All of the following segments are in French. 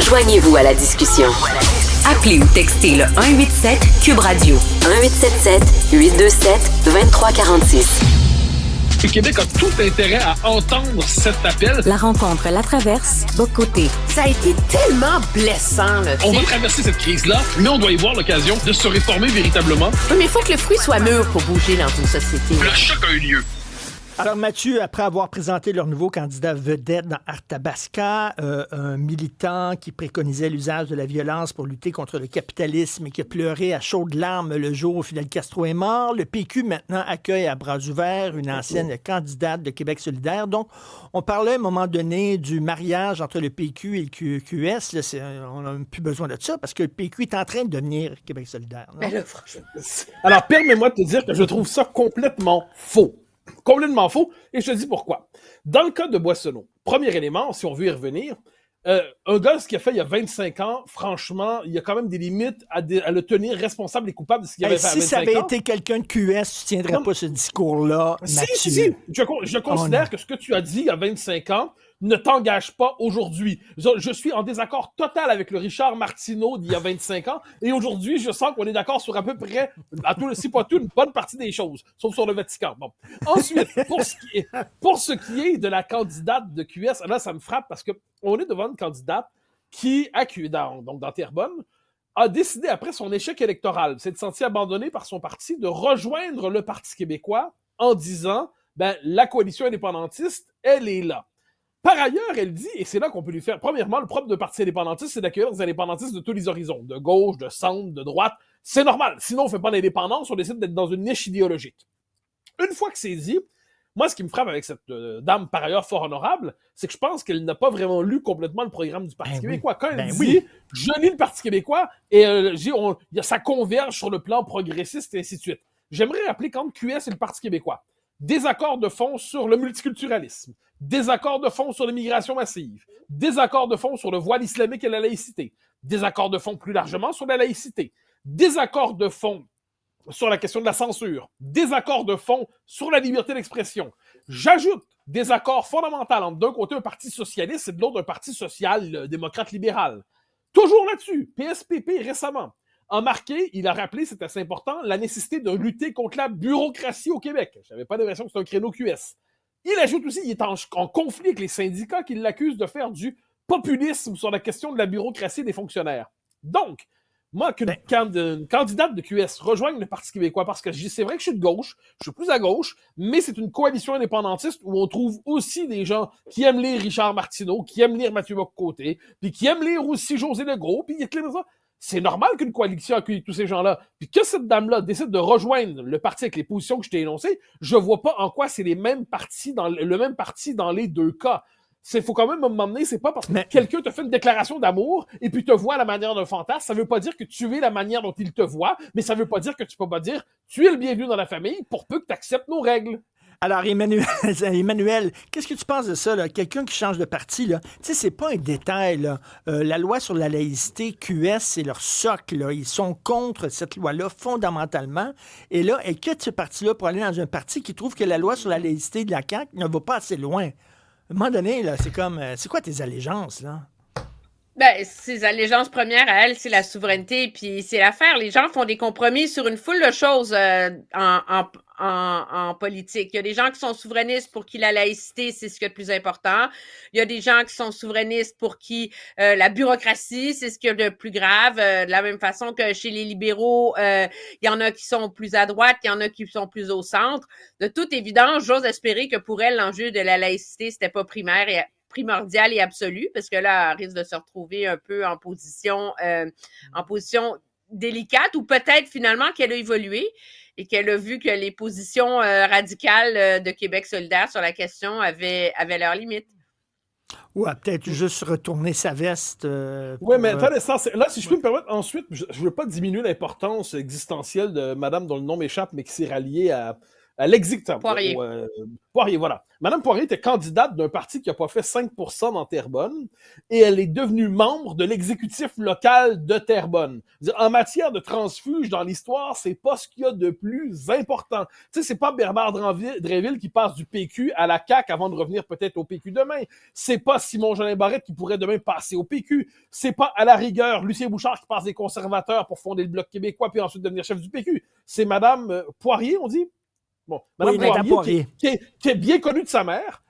Joignez-vous à la discussion. Appelez ou textez le 187 Cube Radio 1877-827-2346. Le Québec a tout intérêt à entendre cet appel. La rencontre La Traverse, Bocoté. Ça a été tellement blessant, là. On va traverser cette crise-là, mais on doit y voir l'occasion de se réformer véritablement. Oui, mais il faut que le fruit soit mûr pour bouger dans une société. Le choc a eu lieu. Alors, Mathieu, après avoir présenté leur nouveau candidat vedette dans Arthabasca, un militant qui préconisait l'usage de la violence pour lutter contre le capitalisme et qui a pleuré à chaudes larmes le jour où Fidel Castro est mort, le PQ maintenant accueille à bras ouverts une ancienne candidate de Québec solidaire. Donc, on parlait à un moment donné du mariage entre le PQ et le QS. Là, on n'a plus besoin de ça parce que le PQ est en train de devenir Québec solidaire. Non? Mais là, franchement. Alors, permets-moi de te dire que je trouve ça complètement faux. Complètement faux, et je te dis pourquoi. Dans le cas de Boissonneau, premier élément, si on veut y revenir, un gars, ce qu'il a fait il y a 25 ans, franchement, il y a quand même des limites à le tenir responsable et coupable de ce qu'il avait fait à 25 ans. Si ça avait été quelqu'un de QS, tu ne tiendrais pas ce discours-là, Mathieu. Si. Je considère que ce que tu as dit il y a 25 ans ne t'engage pas aujourd'hui. Je suis en désaccord total avec le Richard Martineau d'il y a 25 ans, et aujourd'hui, je sens qu'on est d'accord sur à peu près, si pas tout, une bonne partie des choses, sauf sur le Vatican. Bon. Ensuite, pour ce qui est de la candidate de QS, là, ça me frappe parce que on est devant une candidate qui, dans Terrebonne, a décidé, après son échec électoral, s'est senti abandonnée par son parti, de rejoindre le Parti québécois en disant, la coalition indépendantiste, elle est là. Par ailleurs, elle dit, et c'est là qu'on peut lui faire, premièrement, le propre d'un parti indépendantiste, c'est d'accueillir des indépendantistes de tous les horizons, de gauche, de centre, de droite. C'est normal. Sinon, on fait pas d'indépendance, on décide d'être dans une niche idéologique. Une fois que c'est dit, moi, ce qui me frappe avec cette dame, par ailleurs fort honorable, c'est que je pense qu'elle n'a pas vraiment lu complètement le programme du Parti québécois. Quand elle dit, je lis le Parti québécois, et ça converge sur le plan progressiste, et ainsi de suite. J'aimerais rappeler qu'entre QS et le Parti québécois, désaccord de fond sur le multiculturalisme, désaccord de fond sur l'immigration massive, désaccord de fond sur le voile islamique et la laïcité, désaccord de fond plus largement sur la laïcité, désaccord de fond sur la question de la censure, désaccord de fond sur la liberté d'expression. J'ajoute désaccord fondamental entre d'un côté un parti socialiste et de l'autre un parti social démocrate libéral. Toujours là-dessus, PSPP récemment a marqué, il a rappelé, c'est assez important, la nécessité de lutter contre la bureaucratie au Québec. Je n'avais pas l'impression que c'était un créneau QS. Il ajoute aussi qu'il est en conflit avec les syndicats qui l'accusent de faire du populisme sur la question de la bureaucratie des fonctionnaires. Donc, moi, qu'une candidate de QS rejoigne le Parti québécois, parce que c'est vrai que je suis de gauche, je suis plus à gauche, mais c'est une coalition indépendantiste où on trouve aussi des gens qui aiment lire Richard Martineau, qui aiment lire Mathieu Bock-Côté, puis qui aiment lire aussi José Legault, puis c'est normal qu'une coalition accueille tous ces gens-là. Puis que cette dame-là décide de rejoindre le parti avec les positions que je t'ai énoncées, je vois pas en quoi c'est le même parti dans les deux cas. Faut quand même m'emmener, c'est pas parce que quelqu'un te fait une déclaration d'amour et puis te voit à la manière d'un fantasme, ça veut pas dire que tu es la manière dont il te voit, mais ça veut pas dire que tu peux pas dire tu es le bienvenu dans la famille pour peu que tu acceptes nos règles. Alors, Emmanuel, qu'est-ce que tu penses de ça, là? Quelqu'un qui change de parti, là? Tu sais, c'est pas un détail, là. La loi sur la laïcité, QS, c'est leur socle, là. Ils sont contre cette loi-là, fondamentalement. Et là, elle quitte ce parti-là pour aller dans un parti qui trouve que la loi sur la laïcité de la CAQ ne va pas assez loin. À un moment donné, là, c'est comme... c'est quoi tes allégeances, là? Ses allégeances premières à elle, c'est la souveraineté, puis c'est l'affaire. Les gens font des compromis sur une foule de choses en politique. Il y a des gens qui sont souverainistes pour qui la laïcité, c'est ce qui est le plus important. Il y a des gens qui sont souverainistes pour qui la bureaucratie, c'est ce qui est le plus grave. De la même façon que chez les libéraux, il y en a qui sont plus à droite, il y en a qui sont plus au centre. De toute évidence, j'ose espérer que pour elle, l'enjeu de la laïcité, c'était pas primordial et absolu, parce que là, elle risque de se retrouver un peu en position délicate, ou peut-être finalement qu'elle a évolué et qu'elle a vu que les positions radicales de Québec solidaire sur la question avaient leurs limites. Ou peut-être juste retourner sa veste. Oui, mais attendez, là, si je peux me permettre, ensuite, je ne veux pas diminuer l'importance existentielle de madame dont le nom m'échappe, mais qui s'est ralliée à l'exécutif. Poirier. Poirier, voilà. Madame Poirier était candidate d'un parti qui n'a pas fait 5% dans Terrebonne et elle est devenue membre de l'exécutif local de Terrebonne. En matière de transfuge dans l'histoire, c'est pas ce qu'il y a de plus important. Tu sais, c'est pas Bernard Dréville qui passe du PQ à la CAQ avant de revenir peut-être au PQ demain. C'est pas Simon-Jolin Barrette qui pourrait demain passer au PQ. C'est pas, à la rigueur, Lucien Bouchard qui passe des conservateurs pour fonder le Bloc québécois puis ensuite devenir chef du PQ. C'est Madame Poirier, on dit? Bon, Madame Poirier, qui est bien connue de sa mère,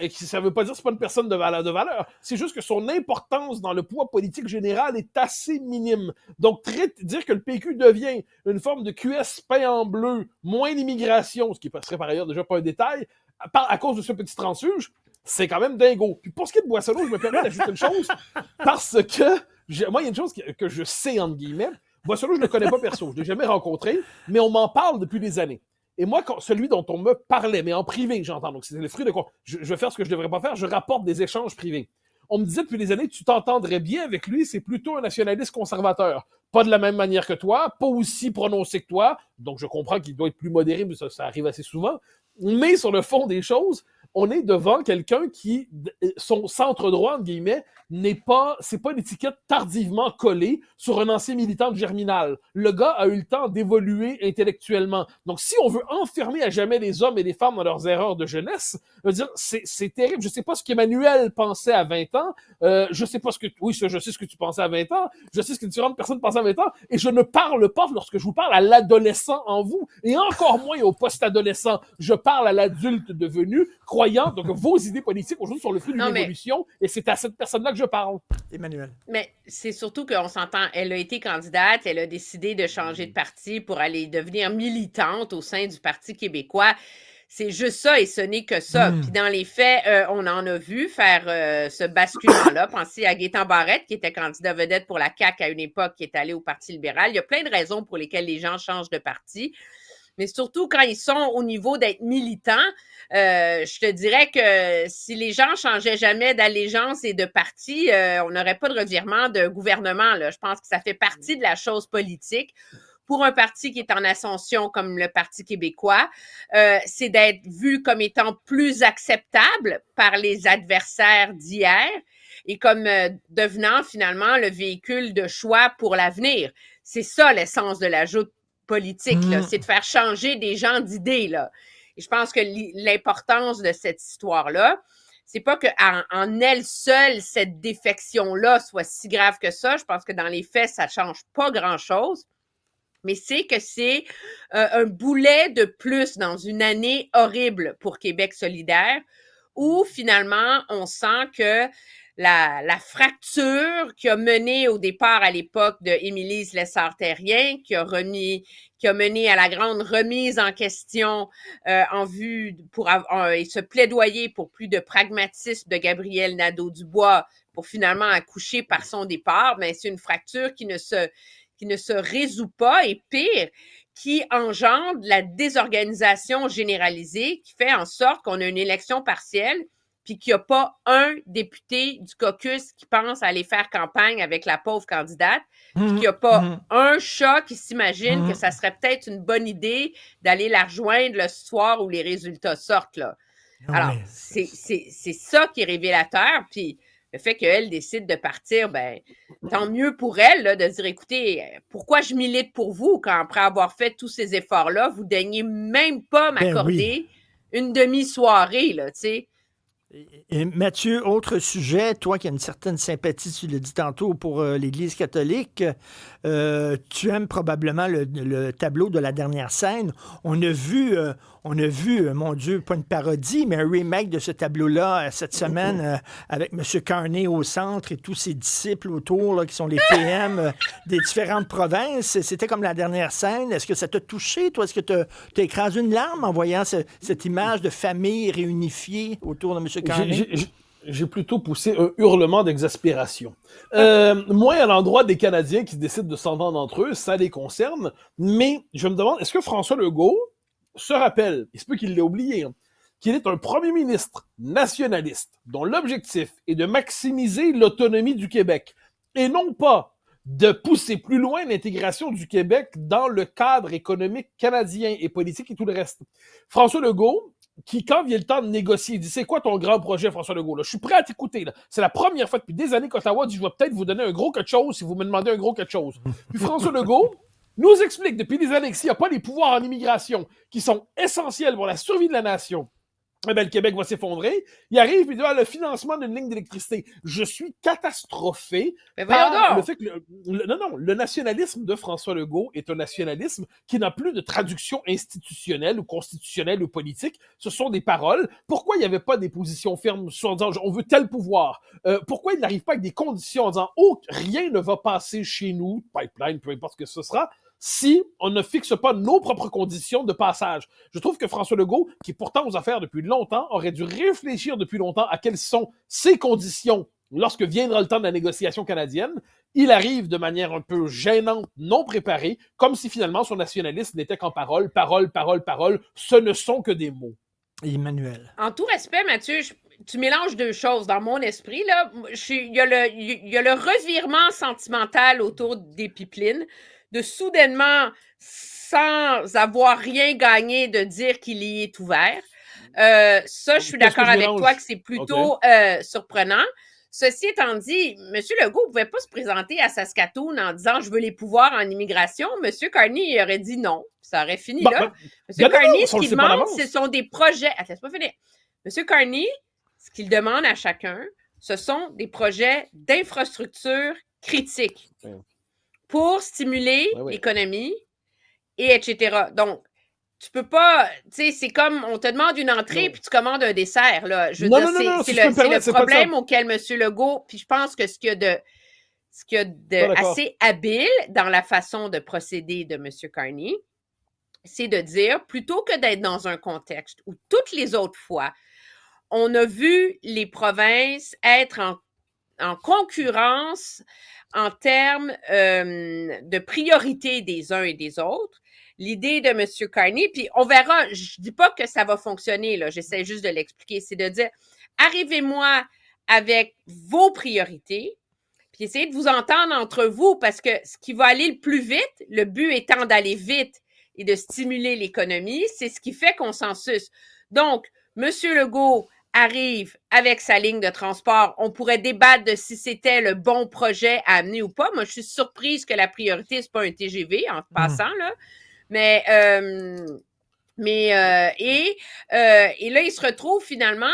et qui, ça veut pas dire que c'est pas une personne de valeur. C'est juste que son importance dans le poids politique général est assez minime. Donc, dire que le PQ devient une forme de QS peint en bleu, moins d'immigration, ce qui serait par ailleurs déjà pas un détail, à cause de ce petit transfuge, c'est quand même dingo. Puis pour ce qui est de Boissonneau, je me permets d'ajouter une chose, parce que, moi, il y a une chose que je sais, entre guillemets, Boissonneau, je ne le connais pas perso, je l'ai jamais rencontré, mais on m'en parle depuis des années. Et moi, celui dont on me parlait, mais en privé, j'entends, donc c'est le fruit de quoi? Je vais faire ce que je devrais pas faire, je rapporte des échanges privés. On me disait depuis des années, tu t'entendrais bien avec lui, c'est plutôt un nationaliste conservateur. Pas de la même manière que toi, pas aussi prononcé que toi, donc je comprends qu'il doit être plus modéré, mais ça arrive assez souvent. Mais sur le fond des choses, on est devant quelqu'un qui, son centre droit, entre guillemets, c'est pas une étiquette tardivement collée sur un ancien militant de Germinal. Le gars a eu le temps d'évoluer intellectuellement. Donc, si on veut enfermer à jamais les hommes et les femmes dans leurs erreurs de jeunesse, je veux dire, c'est terrible. Je sais pas ce qu'Emmanuel pensait à 20 ans. Je sais pas je sais ce que tu pensais à 20 ans. Je sais ce que différentes personnes pensaient à 20 ans. Et je ne parle pas, lorsque je vous parle, à l'adolescent en vous, et encore moins au post-adolescent. Je parle à l'adulte devenu, croyant, donc vos idées politiques aujourd'hui sont le fruit d'une évolution, et c'est à cette personne-là que je parle. Emmanuel. Mais c'est surtout qu'on s'entend, elle a été candidate, elle a décidé de changer de parti pour aller devenir militante au sein du Parti québécois. C'est juste ça et ce n'est que ça. Puis dans les faits, on en a vu faire ce basculement-là. Pensez à Gaétan Barrette, qui était candidat vedette pour la CAQ à une époque, qui est allé au Parti libéral. Il y a plein de raisons pour lesquelles les gens changent de parti. Mais surtout quand ils sont au niveau d'être militants, je te dirais que si les gens changeaient jamais d'allégeance et de parti, on n'aurait pas de revirement de gouvernement, là. Je pense que ça fait partie de la chose politique. Pour un parti qui est en ascension comme le Parti québécois, c'est d'être vu comme étant plus acceptable par les adversaires d'hier et comme devenant finalement le véhicule de choix pour l'avenir. C'est ça l'essence de la joute politique, là, c'est de faire changer des gens d'idées, là. Et je pense que l'importance de cette histoire-là, c'est pas qu'en elle seule, cette défection-là soit si grave que ça. Je pense que dans les faits, ça change pas grand-chose. Mais c'est que c'est un boulet de plus dans une année horrible pour Québec solidaire, où finalement, on sent que la fracture qui a mené au départ à l'époque de Émilie Lessard-Terrien, qui a mené à la grande remise en question en vue et ce plaidoyer pour plus de pragmatisme de Gabriel Nadeau-Dubois pour finalement accoucher par son départ, mais c'est une fracture qui ne se résout pas et pire, qui engendre la désorganisation généralisée, qui fait en sorte qu'on a une élection partielle puis qu'il n'y a pas un député du caucus qui pense à aller faire campagne avec la pauvre candidate, puis qu'il n'y a pas un chat qui s'imagine que ça serait peut-être une bonne idée d'aller la rejoindre le soir où les résultats sortent, là. Alors, c'est ça qui est révélateur, puis le fait qu'elle décide de partir, ben tant mieux pour elle, là, de dire, écoutez, pourquoi je milite pour vous quand, après avoir fait tous ces efforts-là, vous daignez même pas m'accorder une demi-soirée, là, tu sais. Et Mathieu, autre sujet, toi qui as une certaine sympathie, tu l'as dit tantôt, pour l'Église catholique, tu aimes probablement le tableau de la dernière scène. On a vu, mon Dieu, pas une parodie, mais un remake de ce tableau-là cette semaine avec M. Carney au centre et tous ses disciples autour, là, qui sont les PM des différentes provinces. C'était comme la dernière scène. Est-ce que ça t'a touché, toi? Est-ce que tu as écrasé une larme en voyant cette image de famille réunifiée autour de M. Carney? J'ai plutôt poussé un hurlement d'exaspération. Moins à l'endroit des Canadiens qui décident de s'entendre entre eux, ça les concerne, mais je me demande, est-ce que François Legault se rappelle, il se peut qu'il l'ait oublié, qu'il est un premier ministre nationaliste dont l'objectif est de maximiser l'autonomie du Québec, et non pas de pousser plus loin l'intégration du Québec dans le cadre économique canadien et politique et tout le reste. François Legault, qui, quand vient le temps de négocier, dit « C'est quoi ton grand projet, François Legault? Là, je suis prêt à t'écouter. Là. C'est la première fois depuis des années qu'Ottawa dit « Je vais peut-être vous donner un gros quelque chose si vous me demandez un gros quelque chose. » Puis François Legault nous explique depuis des années que s'il n'y a pas les pouvoirs en immigration qui sont essentiels pour la survie de la nation, eh bien, le Québec va s'effondrer. Il arrive et il dit le financement d'une ligne d'électricité. Je suis catastrophé par le fait que le nationalisme de François Legault est un nationalisme qui n'a plus de traduction institutionnelle ou constitutionnelle ou politique. Ce sont des paroles. Pourquoi il n'y avait pas des positions fermes en disant on veut tel pouvoir? Pourquoi il n'arrive pas avec des conditions en disant rien ne va passer chez nous, pipeline, peu importe ce que ce sera, si on ne fixe pas nos propres conditions de passage. Je trouve que François Legault, qui est pourtant aux affaires depuis longtemps, aurait dû réfléchir depuis longtemps à quelles sont ses conditions lorsque viendra le temps de la négociation canadienne. Il arrive de manière un peu gênante, non préparée, comme si finalement son nationalisme n'était qu'en paroles, paroles, paroles, paroles. Ce ne sont que des mots. Emmanuel. En tout respect, Mathieu, tu mélanges deux choses dans mon esprit. Là. Il y a le revirement sentimental autour des pipelines, de soudainement, sans avoir rien gagné, de dire qu'il y est ouvert. Ça, je suis d'accord avec toi que c'est plutôt surprenant. Ceci étant dit, M. Legault ne pouvait pas se présenter à Saskatoon en disant « Je veux les pouvoirs en immigration ». M. Carney il aurait dit non. Ça aurait fini là. M. Carney, ce qu'il demande, ce sont des projets... Attends, laisse-moi finir. M. Carney, ce qu'il demande à chacun, ce sont des projets d'infrastructure critiques pour stimuler l'économie, et etc. Donc, tu peux pas, tu sais, c'est comme, on te demande une entrée, puis tu commandes un dessert, là. Je veux dire, c'est le problème auquel M. Legault, puis je pense que ce qu'il y a de assez habile dans la façon de procéder de M. Carney, c'est de dire, plutôt que d'être dans un contexte où toutes les autres fois, on a vu les provinces être en concurrence en termes de priorité des uns et des autres, l'idée de M. Carney, puis on verra, je dis pas que ça va fonctionner, là, j'essaie juste de l'expliquer, c'est de dire, arrivez-moi avec vos priorités, puis essayez de vous entendre entre vous, parce que ce qui va aller le plus vite, le but étant d'aller vite et de stimuler l'économie, c'est ce qui fait consensus. Donc, M. Legault arrive avec sa ligne de transport, on pourrait débattre de si c'était le bon projet à amener ou pas. Moi, je suis surprise que la priorité, c'est pas un TGV, en passant, là. Mais là, il se retrouve finalement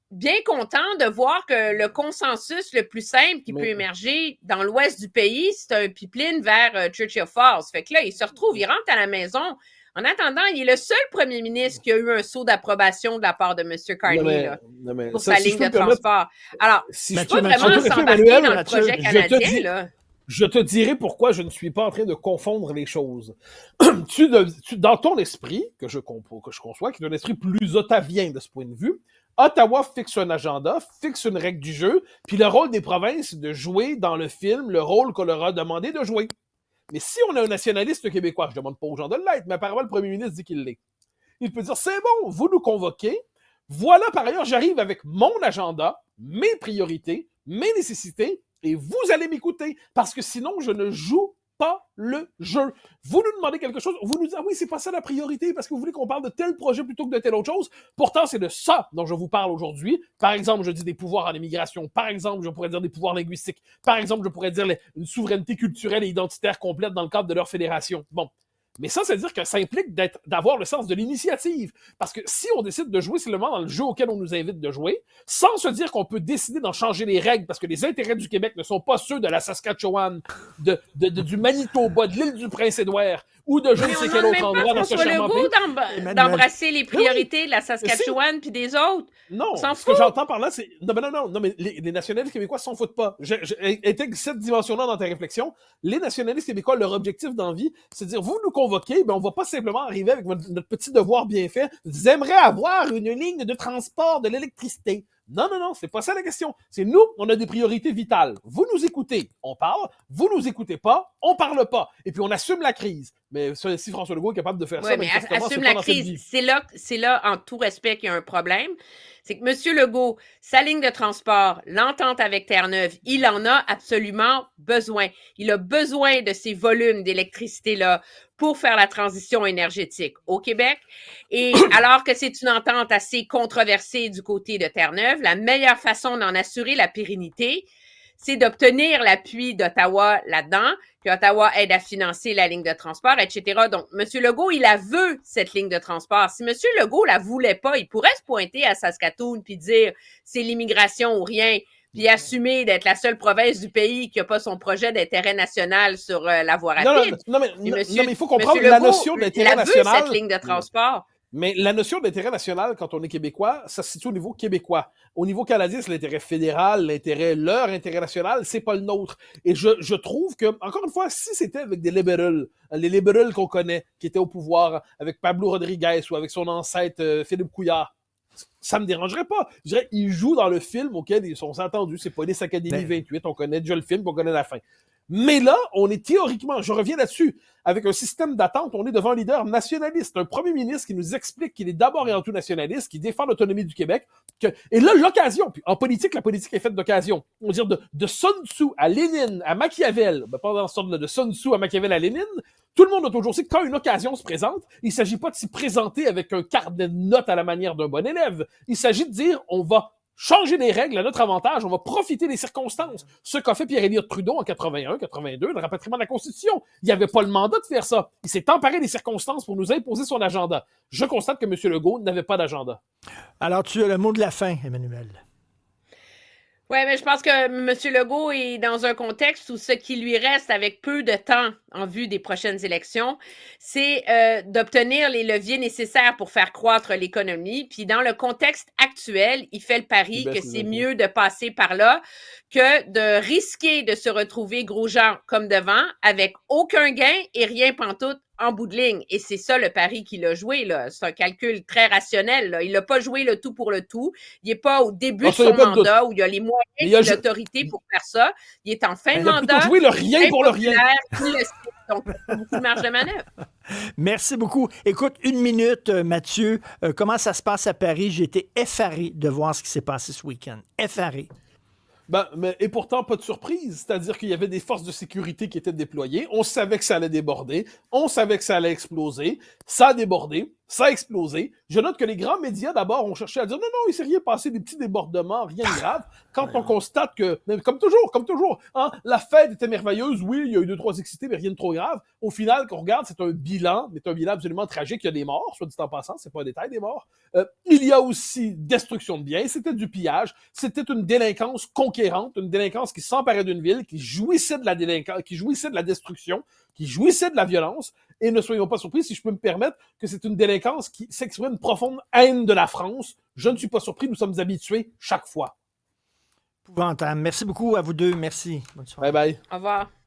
bien content de voir que le consensus le plus simple qui peut émerger dans l'ouest du pays, c'est un pipeline vers Churchill Falls. Fait que là, il se retrouve, il rentre à la maison. En attendant, il est le seul premier ministre qui a eu un saut d'approbation de la part de M. Carney pour sa ligne de transport. Alors, je ne peux pas vraiment s'embarquer dans le projet canadien, là. Je te dirai pourquoi je ne suis pas en train de confondre les choses. Dans ton esprit, que je conçois, qui est un esprit plus ottavien de ce point de vue, Ottawa fixe un agenda, fixe une règle du jeu, puis le rôle des provinces, c'est de jouer dans le film le rôle qu'on leur a demandé de jouer. Mais si on a un nationaliste québécois, je ne demande pas aux gens de l'être, mais apparemment le premier ministre dit qu'il l'est. Il peut dire, c'est bon, vous nous convoquez, voilà par ailleurs, j'arrive avec mon agenda, mes priorités, mes nécessités, et vous allez m'écouter, parce que sinon, je ne joue pas le jeu. Vous nous demandez quelque chose, vous nous dites, ah oui, c'est pas ça la priorité, parce que vous voulez qu'on parle de tel projet plutôt que de telle autre chose. Pourtant, c'est de ça dont je vous parle aujourd'hui. Par exemple, je dis des pouvoirs en immigration. Par exemple, je pourrais dire des pouvoirs linguistiques. Par exemple, je pourrais dire une souveraineté culturelle et identitaire complète dans le cadre de leur fédération. Bon. Mais ça, c'est-à-dire que ça implique d'avoir le sens de l'initiative. Parce que si on décide de jouer seulement dans le jeu auquel on nous invite de jouer, sans se dire qu'on peut décider d'en changer les règles, parce que les intérêts du Québec ne sont pas ceux de la Saskatchewan, du Manitoba, de l'île du Prince-Édouard, ou de je ne sais quel autre endroit dans ce charmant pays. D'embrasser les priorités de la Saskatchewan puis des autres. Non, ce que j'entends par là, c'est... Non, mais les nationalistes québécois s'en foutent pas. Intègre cette dimension-là dans ta réflexion. Les nationalistes québécois, leur objectif dans la vie, c'est de dire, vous nous convoquez, ben on va pas simplement arriver avec notre petit devoir bien fait. Vous aimeriez avoir une ligne de transport de l'électricité. Non, c'est pas ça la question. C'est nous, on a des priorités vitales. Vous nous écoutez, on parle. Vous nous écoutez pas, on parle pas. Et puis on assume la crise. Mais si François Legault est capable de faire Oui, ça, mais manifestement, assume c'est la pas dans cette crise. vie. C'est là, en tout respect, qu'il y a un problème. C'est que M. Legault, sa ligne de transport, l'entente avec Terre-Neuve, il en a absolument besoin. Il a besoin de ces volumes d'électricité-là pour faire la transition énergétique au Québec. Et alors que c'est une entente assez controversée du côté de Terre-Neuve, la meilleure façon d'en assurer la pérennité, c'est d'obtenir l'appui d'Ottawa là-dedans, puis Ottawa aide à financer la ligne de transport, etc. Donc, M. Legault, il la veut, cette ligne de transport. Si M. Legault la voulait pas, il pourrait se pointer à Saskatoon puis dire c'est l'immigration ou rien, puis assumer d'être la seule province du pays qui n'a pas son projet d'intérêt national sur la voie rapide. Non, mais il faut comprendre Monsieur la Legault, notion d'intérêt la veut, national. cette ligne de transport. Mais la notion d'intérêt national, quand on est québécois, ça se situe au niveau québécois. Au niveau canadien, c'est l'intérêt fédéral, leur intérêt national, c'est pas le nôtre. Et je trouve que, encore une fois, si c'était avec des libéraux, les libéraux qu'on connaît, qui étaient au pouvoir, avec Pablo Rodriguez ou avec son ancêtre Philippe Couillard, ça me dérangerait pas. Je dirais, ils jouent dans le film auquel ils sont entendus. C'est Police Academy 28, on connaît déjà le film, on connaît la fin. Mais là, on est théoriquement, je reviens là-dessus, avec un système d'attente, on est devant un leader nationaliste, un premier ministre qui nous explique qu'il est d'abord et avant tout nationaliste, qui défend l'autonomie du Québec. Et là, l'occasion, puis en politique, la politique est faite d'occasion. On va dire de Sun Tzu à Lénine, à Machiavel, pas dans ce sens-là, de Sun Tzu à Machiavel à Lénine, tout le monde a toujours su que quand une occasion se présente, il ne s'agit pas de s'y présenter avec un carnet de notes à la manière d'un bon élève. Il s'agit de dire, on va changer les règles à notre avantage, on va profiter des circonstances. Ce qu'a fait Pierre-Éliott Trudeau en 81, 82, le rapatriement de la Constitution. Il n'avait pas le mandat de faire ça. Il s'est emparé des circonstances pour nous imposer son agenda. Je constate que M. Legault n'avait pas d'agenda. Alors, tu as le mot de la fin, Emmanuel. Oui, mais je pense que M. Legault est dans un contexte où ce qui lui reste avec peu de temps en vue des prochaines élections, c'est d'obtenir les leviers nécessaires pour faire croître l'économie. Puis dans le contexte actuel, il fait le pari que c'est mieux de passer par là que de risquer de se retrouver gros gens comme devant avec aucun gain et rien pantoute en bout de ligne. Et c'est ça le pari qu'il a joué, là. C'est un calcul très rationnel, là. Il n'a pas joué le tout pour le tout. Il n'est pas au début de son mandat où il a les moyens et l'autorité pour faire ça. Il est en fin de mandat. Il a joué le rien pour le rien. Donc, beaucoup de marge de manœuvre. Merci beaucoup. Écoute, 1 minute, Mathieu. Comment ça se passe à Paris? J'ai été effaré de voir ce qui s'est passé ce week-end. Effaré. Et pourtant, pas de surprise. C'est-à-dire qu'il y avait des forces de sécurité qui étaient déployées. On savait que ça allait déborder. On savait que ça allait exploser. Ça a débordé. Ça a explosé. Je note que les grands médias, d'abord, ont cherché à dire non, il s'est rien passé, des petits débordements, rien de grave. Quand on constate que, comme toujours, hein, la fête était merveilleuse, oui, il y a eu 2-3 excités, mais rien de trop grave. Au final, quand on regarde, c'est un bilan, mais c'est un bilan absolument tragique. Il y a des morts, soit dit en passant, c'est pas un détail, des morts. Il y a aussi destruction de biens, c'était du pillage, c'était une délinquance conquérante, une délinquance qui s'emparait d'une ville, qui jouissait de la délinquance, qui jouissait de la destruction, qui jouissait de la violence. Et ne soyons pas surpris, si je peux me permettre, que c'est une délinquance qui s'exprime une profonde haine de la France. Je ne suis pas surpris, nous sommes habitués chaque fois. Épouvantable. Merci beaucoup à vous deux. Merci. Bonne soirée. Bye bye. Au revoir.